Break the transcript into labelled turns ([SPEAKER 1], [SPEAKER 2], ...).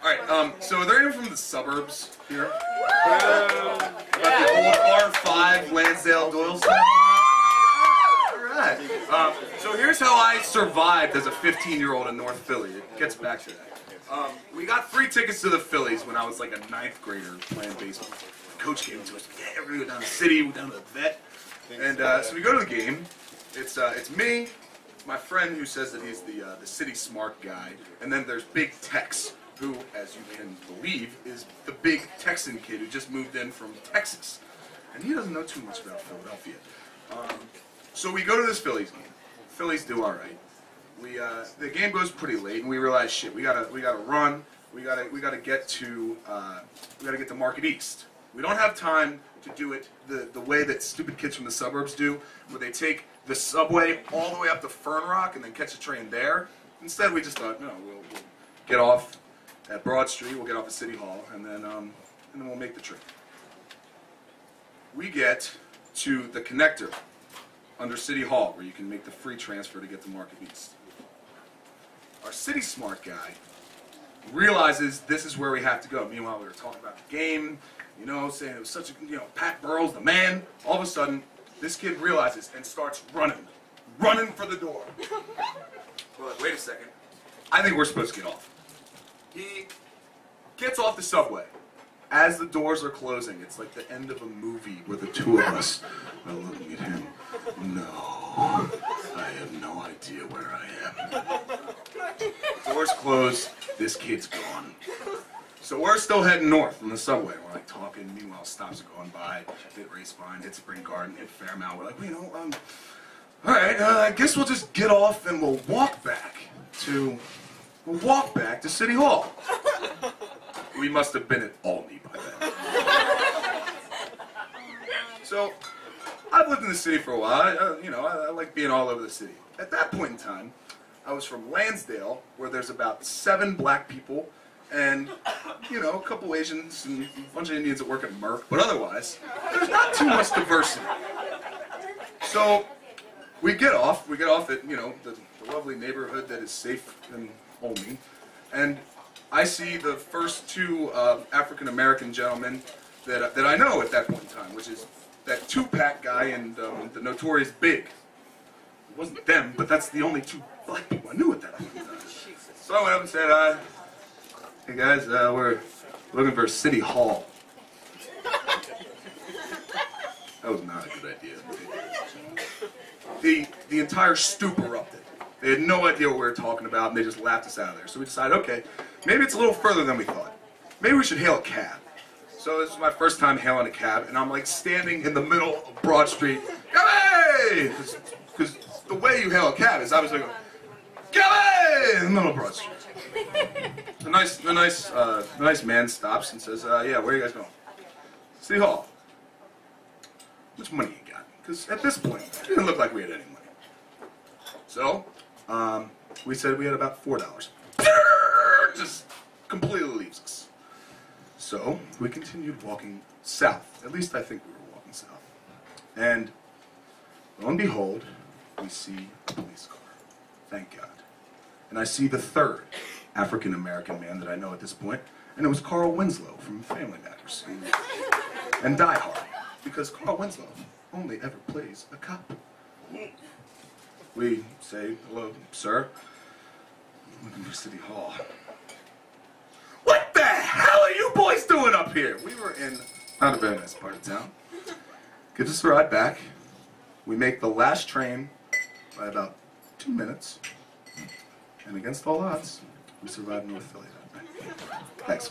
[SPEAKER 1] Alright, so are there anyone from the suburbs here? About the old R5 Lansdale Doylestown? Alright. So here's how I survived as a 15-year-old in North Philly. It gets back to that. We got free tickets to the Phillies when I was like a 9th grader playing baseball. Coach gave them to us. Yeah, we're gonna go down to the city, we're down to the vet. And so we go to the game. It's me, my friend who says that he's the city smart guy, and then there's Big Tex, who, as you can believe, is the big Texan kid who just moved in from Texas. And he doesn't know too much about Philadelphia. So we go to this Phillies game. Phillies do alright. The game goes pretty late, and we realize, shit, we gotta run. We gotta get to Market East. We don't have time to do it the way that stupid kids from the suburbs do, where they take the subway all the way up to Fern Rock and then catch a train there. Instead, we just thought, no, we'll get off at Broad Street. We'll get off at City Hall, and then we'll make the trip. We get to the connector under City Hall, where you can make the free transfer to get to Market East. Our city smart guy realizes this is where we have to go. Meanwhile, we were talking about the game, you know, saying it was such a, Pat Burrell's the man. All of a sudden, this kid realizes and starts running for the door. We're like, wait a second. I think we're supposed to get off. He gets off the subway. As the doors are closing, it's like the end of a movie where the two of us are looking at him. No, I have no idea where I am. Doors close, this kid's gone. So we're still heading north on the subway. We're like talking, meanwhile stops are going by. Hit Racevine, hit Spring Garden, hit Fairmount. We're like, alright, I guess we'll just get off and we'll walk back to City Hall. We must have been at Albany by then. So, I've lived in the city for a while. I like being all over the city. At that point in time, I was from Lansdale, where there's about 7 black people, and, a couple Asians and a bunch of Indians that work at Merck, but otherwise, there's not too much diversity. So, we get off at, the lovely neighborhood that is safe in Albany, and I see the first 2 African-American gentlemen that I know at that point in time, which is that Tupac guy and the Notorious Big. It wasn't them, but that's the only 2 black people I knew at that point in time. So I went up and said, hey guys, we're looking for City Hall. That was not a good idea. The entire stoop erupted. They had no idea what we were talking about, and they just laughed us out of there. So we decided, okay, maybe it's a little further than we thought. Maybe we should hail a cab. So this is my first time hailing a cab, and I'm like standing in the middle of Broad Street. Hey! Because the way you hail a cab is obviously going, Kelly! In the middle of Broad Street. The nice man stops and says, yeah, where are you guys going? City Hall. How much money you got? Because at this point, it didn't look like we had any money. So, we said we had about $4. Just completely leaves us. So, we continued walking south. At least I think we were walking south. And, lo and behold, we see a police car. Thank God. And I see the 3rd African-American man that I know at this point, and it was Carl Winslow from Family Matters. And Die Hard, because Carl Winslow only ever plays a cop. We say, hello, sir. I'm looking for City Hall. What the hell are you boys doing up here? We were in not a very nice part of town. Gives us a ride back. We make the last train by about 2 minutes. And against all odds, we survived North Philly that night. Thanks.